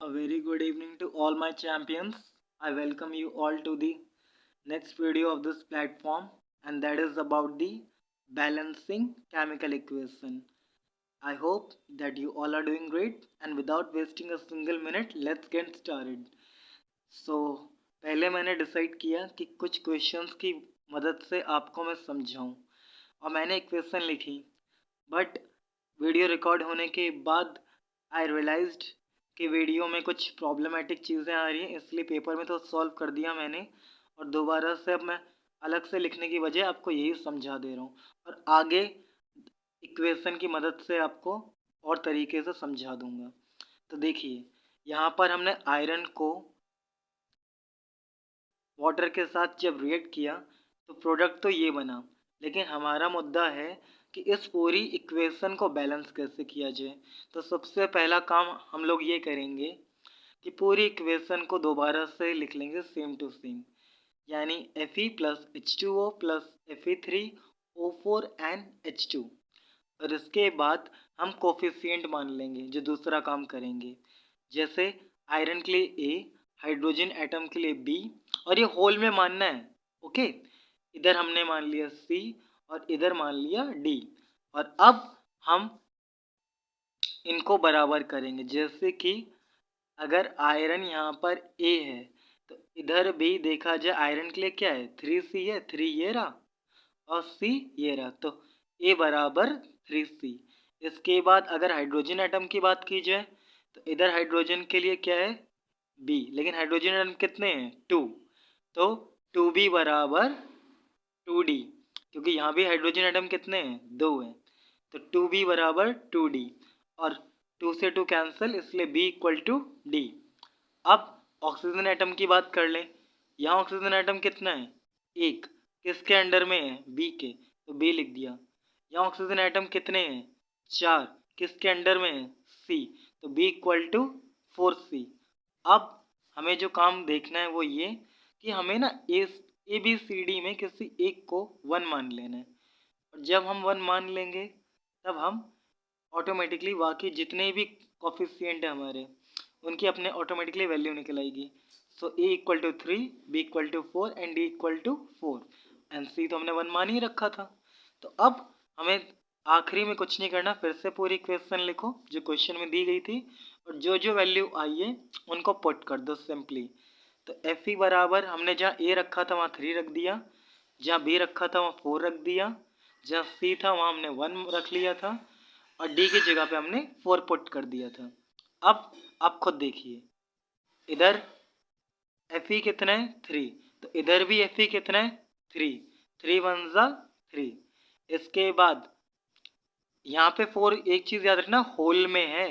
A very good evening to all my champions. I welcome you all to the next video of this platform, and that is about the balancing chemical equation. I hope that you all are doing great, and without wasting a single minute, let's get started. So पहले मैंने decide किया कि कुछ questions की मदद से आपको मैं समझाऊं और मैंने इक्वेशन लिखी, बट वीडियो रिकॉर्ड होने के बाद आई रियलाइज्ड कि वीडियो में कुछ प्रॉब्लमेटिक चीज़ें आ रही हैं, इसलिए पेपर में तो सॉल्व कर दिया मैंने और दोबारा से अब मैं अलग से लिखने की वजह आपको यही समझा दे रहा हूँ और आगे इक्वेशन की मदद से आपको और तरीके से समझा दूंगा। तो देखिए, यहाँ पर हमने आयरन को वाटर के साथ जब रिएक्ट किया तो प्रोडक्ट तो ये बना, लेकिन हमारा मुद्दा है कि इस पूरी इक्वेशन को बैलेंस कैसे किया जाए। तो सबसे पहला काम हम लोग ये करेंगे कि पूरी इक्वेशन को दोबारा से लिख लेंगे सेम टू सेम, यानी Fe plus H2O plus Fe3O4 and H2। और इसके बाद हम कोफिशिएंट मान लेंगे जो दूसरा काम करेंगे, जैसे आयरन के लिए ए, हाइड्रोजन एटम के लिए बी, और ये होल में मानना है। ओके, इधर हमने मान लिया सी और इधर मान लिया डी। और अब हम इनको बराबर करेंगे, जैसे कि अगर आयरन यहाँ पर ए है तो इधर भी देखा जाए आयरन के लिए क्या है, 3C है, 3 ये रहा और C ये रहा, तो A बराबर 3C। इसके बाद अगर हाइड्रोजन एटम की बात की जाए तो इधर हाइड्रोजन के लिए क्या है, B, लेकिन हाइड्रोजन एटम कितने हैं, 2, तो 2B बराबर 2D, क्योंकि यहाँ भी हाइड्रोजन एटम कितने हैं, 2 हैं, तो 2B बराबर 2D और 2 से 2 कैंसिल, इसलिए B इक्वल टू D। अब ऑक्सीजन एटम की बात कर लें। यहाँ ऑक्सीजन एटम कितना है, एक, किसके अंडर में है, बी के, तो बी लिख दिया। यहाँ ऑक्सीजन एटम कितने हैं, चार, किसके अंडर में है, सी, तो बी इक्वल टू 4C। अब हमें जो काम देखना है वो ये कि हमें ना ए बी सी डी में किसी एक को 1 मान लेना है, और जब हम 1 मान लेंगे तब हम ऑटोमेटिकली बाकी जितने भी कोफिशिएंट है हमारे उनकी अपने ऑटोमेटिकली वैल्यू निकल आएगी। So A equal to 3, B equal to 4 and D equal to 4 and C तो हमने 1 मान ही रखा था। तो अब हमें आखिरी में कुछ नहीं करना, फिर से पूरी इक्वेशन लिखो जो क्वेश्चन में दी गई थी और जो जो वैल्यू आई है उनको पुट कर दो सिंपली। तो एफ ई बराबर हमने जहाँ ए रखा था वहाँ 3 रख दिया, जहाँ बी रखा था वहाँ 4 रख दिया, जहाँ सी था वहाँ हमने 1 रख लिया था और डी की जगह पे हमने 4 पुट कर दिया था। अब आप खुद देखिए, इधर एफ ई कितना है, 3, तो इधर भी एफ ई कितना है, 3, 3 वन ज़ा 3। इसके बाद यहाँ पे 4, एक चीज़ याद रखना, होल में है,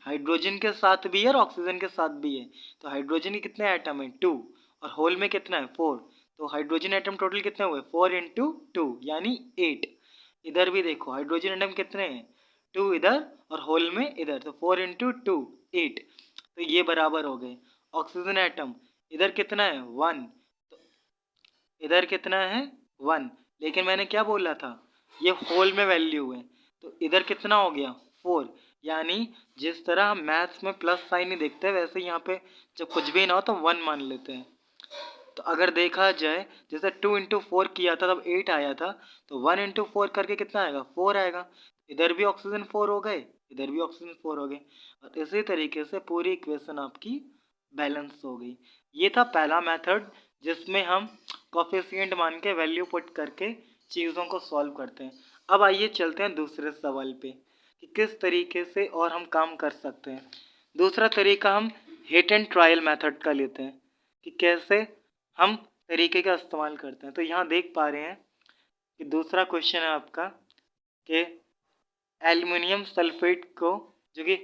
हाइड्रोजन के साथ भी है और ऑक्सीजन के साथ भी है। तो हाइड्रोजन के कितने एटम है, 2, और होल में कितना है, 4, तो हाइड्रोजन एटम टोटल कितने हुए, 4 इंटू 2 यानी 8। इधर भी देखो हाइड्रोजन एटम कितने हैं, 2 इधर और होल में इधर, तो 4 इंटू 2 8, तो ये बराबर हो गए। ऑक्सीजन एटम इधर कितना है, 1, तो इधर कितना है, 1, लेकिन मैंने क्या बोला था, ये होल में वैल्यू है, तो इधर कितना हो गया, 4। यानी जिस तरह हम मैथ्स में प्लस साइन ही देखते हैं वैसे यहाँ पे जब कुछ भी ना हो तो 1 मान लेते हैं। तो अगर देखा जाए जैसे 2 इंटू 4 किया था तब 8 आया था, तो 1 इंटू 4 करके कितना आएगा, 4 आएगा। इधर भी ऑक्सीजन 4 हो गए, इधर भी ऑक्सीजन 4 हो गए, और इसी तरीके से पूरी इक्वेशन आपकी बैलेंस हो गई। ये था पहला मेथड जिसमें हम कोफिशिएंट मान के वैल्यू पुट करके चीज़ों को सॉल्व करते हैं। अब आइए चलते हैं दूसरे सवाल पे कि किस तरीके से और हम काम कर सकते हैं। दूसरा तरीका हम हिट एंड ट्रायल मेथड का लेते हैं कि कैसे हम तरीके का इस्तेमाल करते हैं। तो यहाँ देख पा रहे हैं कि दूसरा क्वेश्चन है आपका कि एल्युमिनियम सल्फेट को, जो कि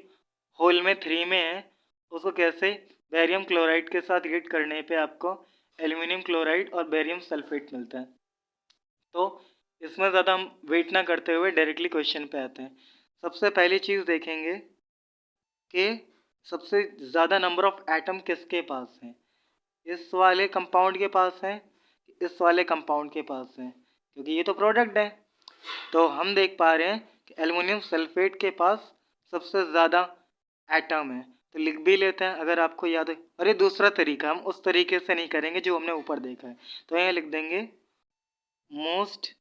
होल में 3 में है, उसको कैसे बेरियम क्लोराइड के साथ हीट करने पे आपको एल्युमिनियम क्लोराइड और बेरियम सल्फेट मिलता है। तो इसमें ज़्यादा हम वेट ना करते हुए डायरेक्टली क्वेश्चन पे आते हैं। सबसे पहली चीज़ देखेंगे कि सबसे ज़्यादा नंबर ऑफ एटम किसके पास है, इस वाले कंपाउंड के पास है, इस वाले कंपाउंड के पास है, क्योंकि ये तो प्रोडक्ट है। तो हम देख पा रहे हैं कि एल्युमिनियम सल्फेट के पास सबसे ज़्यादा एटम है, तो लिख भी लेते हैं अगर आपको याद है। अरे दूसरा तरीका, हम उस तरीके से नहीं करेंगे जो हमने ऊपर देखा है। तो यहाँ लिख देंगे मोस्ट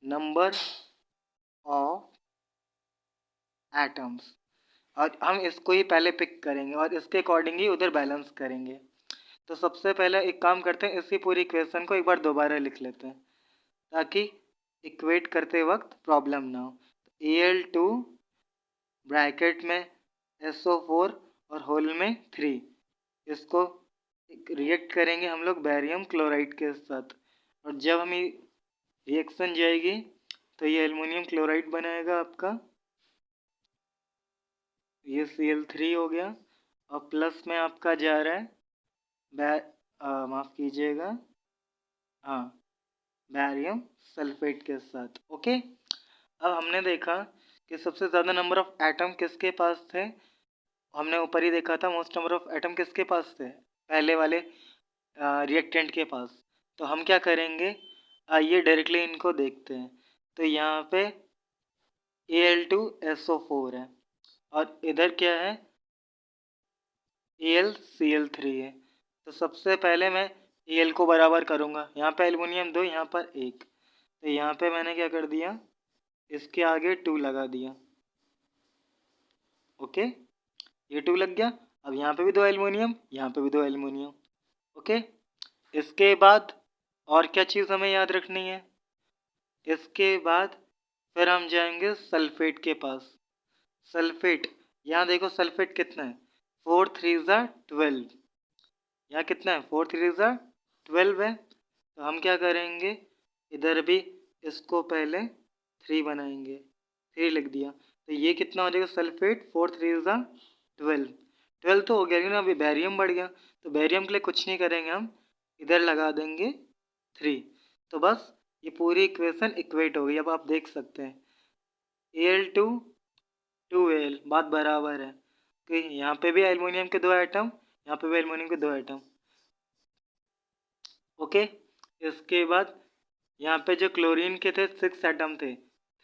नंबर ऑफ एटम्स, और हम इसको ही पहले पिक करेंगे और इसके अकॉर्डिंग ही उधर बैलेंस करेंगे। तो सबसे पहले एक काम करते हैं, इसी पूरी इक्वेशन को एक बार दोबारा लिख लेते हैं ताकि इक्वेट करते वक्त प्रॉब्लम ना हो। Al2 ब्रैकेट में SO4 और होल में 3, इसको रिएक्ट करेंगे हम लोग बैरियम क्लोराइड के साथ, और जब हम ये रिएक्शन जाएगी तो ये एल्युमिनियम क्लोराइड बनाएगा आपका, ये Cl3 हो गया, और प्लस में आपका जा रहा है माफ़ कीजिएगा, हाँ, बैरियम सल्फेट के साथ। ओके, अब हमने देखा कि सबसे ज़्यादा नंबर ऑफ एटम किसके पास थे, हमने ऊपर ही देखा था मोस्ट नंबर ऑफ एटम किसके पास थे, पहले वाले रिएक्टेंट के पास। तो हम क्या करेंगे, आइए डायरेक्टली इनको देखते हैं। तो यहाँ पे Al2SO4 है और इधर क्या है, AlCl3 है। तो सबसे पहले मैं Al को बराबर करूँगा, यहाँ पे एल्युमिनियम 2, यहाँ पर 1, तो यहाँ पे मैंने क्या कर दिया, इसके आगे 2 लगा दिया। ओके, ये 2 लग गया। अब यहाँ पे भी 2 एल्युमिनियम, यहाँ पे भी 2 एल्युमिनियम। ओके, इसके बाद और क्या चीज़ हमें याद रखनी है, इसके बाद फिर हम जाएंगे सल्फेट के पास। सल्फेट, यहाँ देखो सल्फेट कितना है, 4 3 12, यहाँ कितना है, 4 3 12 है। तो हम क्या करेंगे, इधर भी इसको पहले 3 बनाएंगे, 3 लिख दिया। तो ये कितना हो जाएगा, सल्फेट 4 3 12, 12 तो हो गया, लेकिन अभी बैरियम बढ़ गया, तो बैरियम के लिए कुछ नहीं करेंगे, हम इधर लगा देंगे 3। तो बस ये पूरी इक्वेशन इक्वेट हो गई। अब आप देख सकते हैं Al2 2Al बात बराबर है कि यहाँ पे भी एल्युमिनियम के 2 एटम, यहाँ पे भी एल्युमिनियम के 2 एटम। ओके, इसके बाद यहाँ पे जो क्लोरीन के थे 6 एटम थे,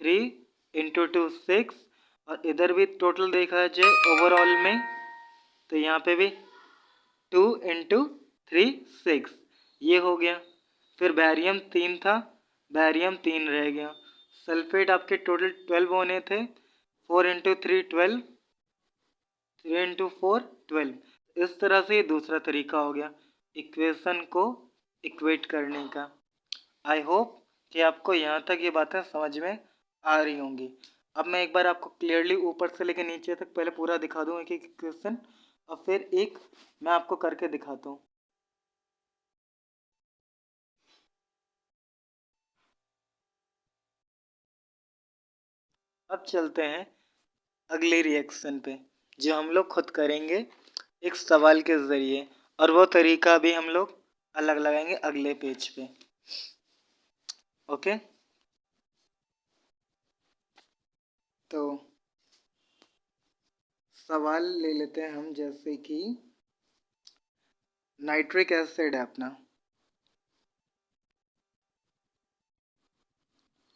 3 इंटू 2 6, और इधर भी टोटल देखा जाए ओवरऑल में तो यहाँ पे भी 2 इंटू 3 6, ये हो गया। फिर बैरियम 3 था, बैरियम 3 रह गया। सल्फेट आपके टोटल 12 होने थे, 4 इंटू 3 12, 3 इंटू 4 12। इस तरह से ये दूसरा तरीका हो गया इक्वेशन को इक्वेट करने का। आई होप कि आपको यहाँ तक ये बातें समझ में आ रही होंगी। अब मैं एक बार आपको क्लियरली ऊपर से लेकर नीचे तक पहले पूरा दिखा दूँ एक एक इक्वेशन, और फिर एक मैं आपको करके दिखाता हूँ। अब चलते हैं अगले रिएक्शन पे, जो हम लोग खुद करेंगे एक सवाल के ज़रिए, और वो तरीका भी हम लोग अलग लगाएंगे अगले पेज पे। ओके, तो सवाल ले लेते हैं हम, जैसे कि नाइट्रिक एसिड है अपना।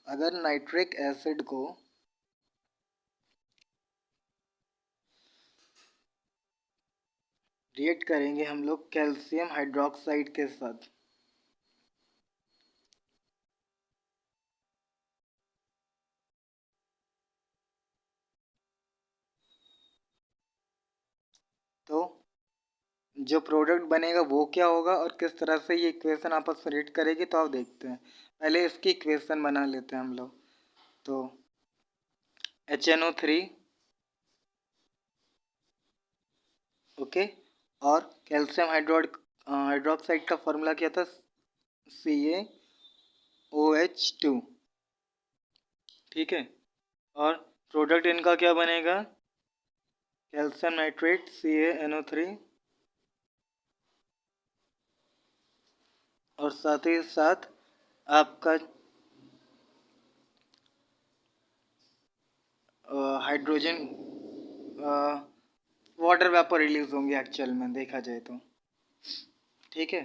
अगर नाइट्रिक एसिड को रिएक्ट करेंगे हम लोग कैल्शियम हाइड्रोक्साइड के साथ, तो जो प्रोडक्ट बनेगा वो क्या होगा और किस तरह से ये इक्वेशन आपस में रिलेट करेगी, तो आप देखते हैं। पहले इसकी इक्वेशन बना लेते हैं हम लोग। तो HNO3, ओके, और कैल्शियम हाइड्रोक्साइड का फॉर्मूला क्या था, CaOH2, ठीक है। और प्रोडक्ट इनका क्या बनेगा, कैल्शियम नाइट्रेट CaNO3, और साथ ही साथ आपका हाइड्रोजन वाटर वेपर रिलीज होंगे एक्चुअल में देखा जाए तो, ठीक है।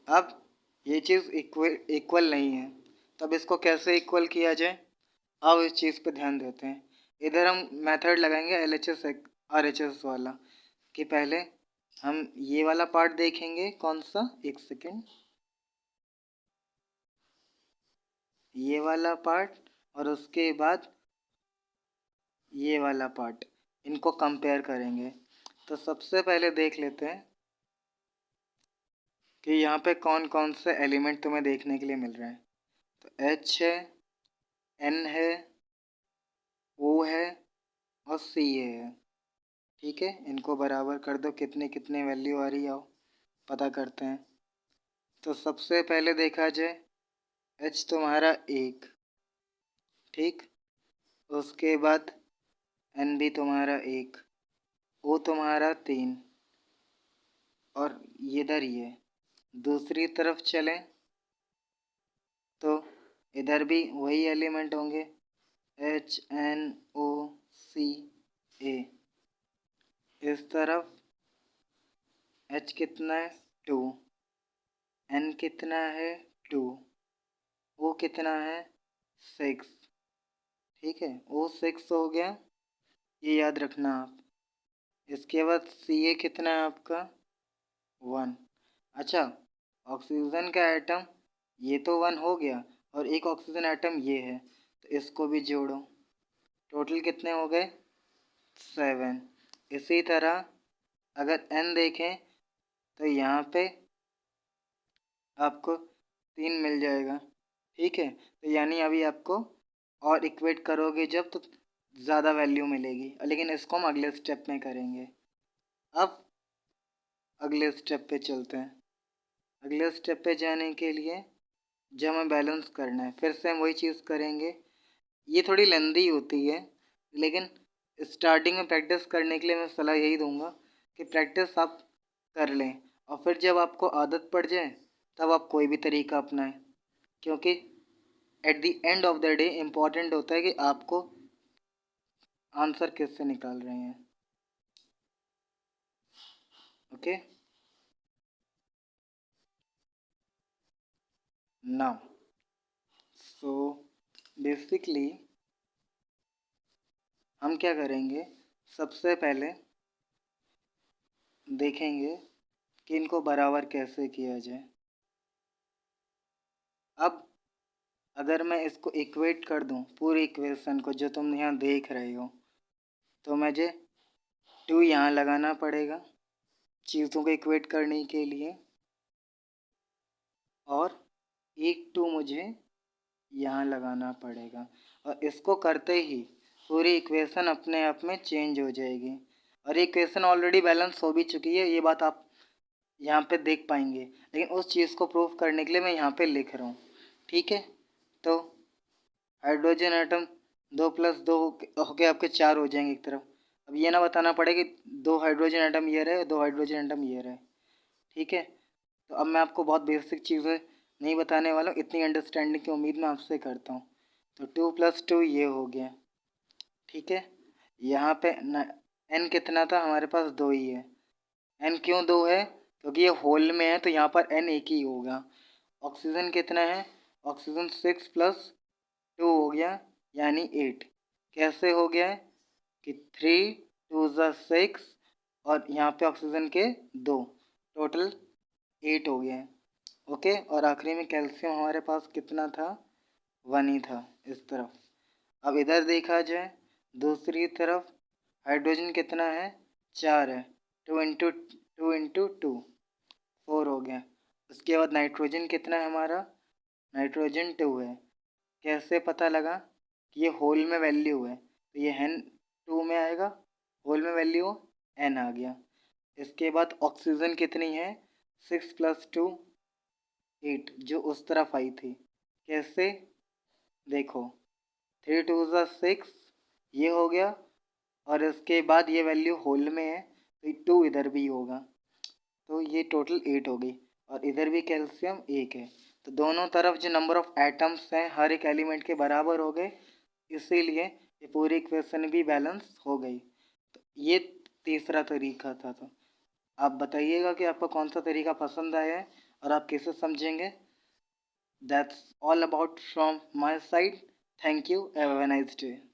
अब ये चीज़ इक्वल नहीं है, तब इसको कैसे इक्वल किया जाए, अब इस चीज़ पे ध्यान देते हैं। इधर हम मेथड लगाएंगे LHS RHS वाला। कि पहले हम ये वाला पार्ट देखेंगे। कौन सा? एक सेकेंड। ये वाला पार्ट और उसके बाद ये वाला पार्ट, इनको कंपेयर करेंगे। तो सबसे पहले देख लेते हैं कि यहाँ पे कौन कौन से एलिमेंट तुम्हें देखने के लिए मिल रहे हैं। तो H है, N है, O है और C है। ठीक है, इनको बराबर कर दो। कितने कितने वैल्यू आ रही है आओ पता करते हैं। तो सबसे पहले देखा जाए, H तुम्हारा 1, ठीक। उसके बाद N भी तुम्हारा 1, O तुम्हारा 3 और इधर ये दूसरी तरफ चलें तो इधर भी वही एलिमेंट होंगे, HNO3। इस तरफ H कितना है? 2, N कितना है? 2, O कितना है? 6। ठीक है, O 6 हो गया, ये याद रखना आप। इसके बाद Ca कितना है आपका? 1। अच्छा, ऑक्सीजन का एटम ये तो 1 हो गया और एक ऑक्सीजन एटम ये है, तो इसको भी जोड़ो। टोटल कितने हो गए? 7। इसी तरह अगर N देखें तो यहाँ पे आपको 3 मिल जाएगा। ठीक है, तो यानी अभी आपको और इक्वेट करोगे जब तो ज़्यादा वैल्यू मिलेगी, लेकिन इसको हम अगले स्टेप में करेंगे। अब अगले स्टेप पे चलते हैं। अगले स्टेप पे जाने के लिए जब हमें बैलेंस करना है, फिर से हम वही चीज़ करेंगे। ये थोड़ी लेंदी होती है, लेकिन स्टार्टिंग में प्रैक्टिस करने के लिए मैं सलाह यही दूंगा कि प्रैक्टिस आप कर लें और फिर जब आपको आदत पड़ जाए तब आप कोई भी तरीका अपनाएं, क्योंकि at the end of the day important होता है कि आपको आंसर किससे निकाल रहे हैं। ओके, नाउ सो बेसिकली हम क्या करेंगे, सबसे पहले देखेंगे कि इनको बराबर कैसे किया जाए। अब अगर मैं इसको इक्वेट कर दूं पूरी इक्वेशन को जो तुम यहाँ देख रहे हो, तो मुझे 2 यहाँ लगाना पड़ेगा चीज़ों को इक्वेट करने के लिए, और एक 2 मुझे यहाँ लगाना पड़ेगा। और इसको करते ही पूरी इक्वेशन अपने आप में चेंज हो जाएगी। और ये इक्वेशन ऑलरेडी बैलेंस हो भी चुकी है, ये बात आप यहाँ पे देख पाएंगे, लेकिन उस चीज़ को प्रूव करने के लिए मैं यहाँ पे लिख रहा हूँ। ठीक है, तो हाइड्रोजन एटम 2+2 होके आपके 4 हो जाएंगे एक तरफ। अब ये ना बताना पड़े कि 2 हाइड्रोजन एटम ये रहे, 2 हाइड्रोजन एटम ये रहे। ठीक है, तो अब मैं आपको बहुत बेसिक चीज़ें नहीं बताने वाला हूँ, इतनी अंडरस्टैंडिंग की उम्मीद मैं आपसे करता हूँ। तो 2+2 ये हो गया। ठीक है, यहाँ पे N कितना था हमारे पास? 2 ही है। N क्यों 2 है? क्योंकि ये होल में है तो यहाँ पर N एक ही होगा। ऑक्सीजन कितना है? ऑक्सीजन 6+2 हो गया यानी 8। कैसे हो गया है कि 3 2 6 और यहाँ पे ऑक्सीजन के 2, टोटल 8 हो गया है। ओके, और आखिरी में कैल्शियम हमारे पास कितना था? 1 ही था इस तरफ। अब इधर देखा जाए दूसरी तरफ हाइड्रोजन कितना है? 4 है। 2 × 2 4 हो गया। उसके बाद नाइट्रोजन कितना है हमारा? नाइट्रोजन 2 है। कैसे पता लगा कि ये होल में वैल्यू है? तो ये N 2 में आएगा, होल में वैल्यू N आ गया। इसके बाद ऑक्सीजन कितनी है? 6+2 8, जो उस तरफ आई थी। कैसे? देखो 3 2 6 ये हो गया, और इसके बाद ये वैल्यू होल में है तो 2 इधर भी होगा, तो ये टोटल 8 हो गई। और इधर भी कैल्शियम 1 है, तो दोनों तरफ जो नंबर ऑफ एटम्स हैं हर एक एलिमेंट के बराबर हो गए, इसीलिए ये पूरी इक्वेशन भी बैलेंस हो गई। तो ये तीसरा तरीका था। तो आप बताइएगा कि आपको कौन सा तरीका पसंद आया है और आप कैसे समझेंगे। That's all about from my side. Thank you, have a nice day.